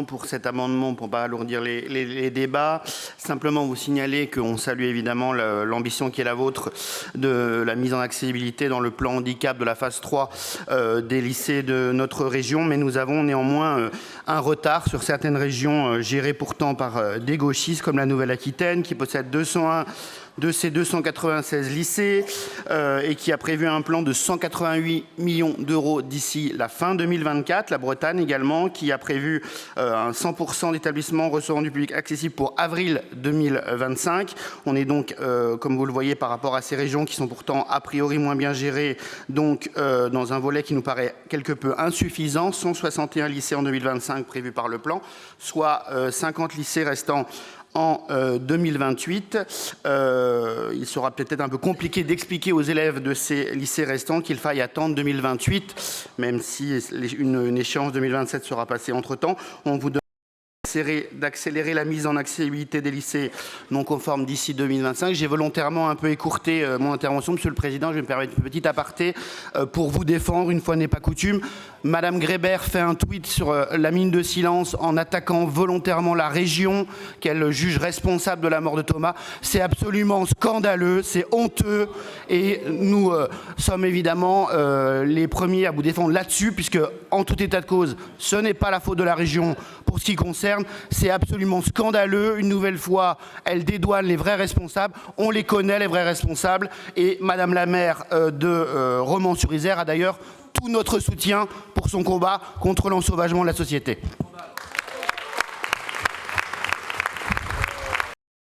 Pour cet amendement, pour ne pas alourdir les débats, simplement vous signaler qu'on salue évidemment l'ambition qui est la vôtre de la mise en accessibilité dans le plan handicap de la phase 3 des lycées de notre région, mais nous avons néanmoins un retard sur certaines régions gérées pourtant par des gauchistes comme la Nouvelle-Aquitaine qui possède 201 de ces 296 lycées et qui a prévu un plan de 188 millions d'euros d'ici la fin 2024. La Bretagne également qui a prévu un 100% d'établissements recevant du public accessible pour avril 2025. On est donc, comme vous le voyez, par rapport à ces régions qui sont pourtant a priori moins bien gérées, donc dans un volet qui nous paraît quelque peu insuffisant. 161 lycées en 2025 prévus par le plan, soit 50 lycées restants en 2028. Il sera peut-être un peu compliqué d'expliquer aux élèves de ces lycées restants qu'il faille attendre 2028, même si une échéance 2027 sera passée entre-temps. On vous demande d'accélérer la mise en accessibilité des lycées non conformes d'ici 2025. J'ai volontairement un peu écourté mon intervention, Monsieur le Président. Je vais me permettre une petite aparté pour vous défendre, une fois n'est pas coutume. Madame Grébert fait un tweet sur la minute de silence en attaquant volontairement la région qu'elle juge responsable de la mort de Thomas. C'est absolument scandaleux, c'est honteux et nous sommes évidemment les premiers à vous défendre là-dessus puisque en tout état de cause, ce n'est pas la faute de la région pour ce qui concerne. C'est absolument scandaleux. Une nouvelle fois, elle dédouane les vrais responsables. On les connaît, les vrais responsables. Et Madame la maire de Romans-sur-Isère a d'ailleurs tout notre soutien pour son combat contre l'ensauvagement de la société.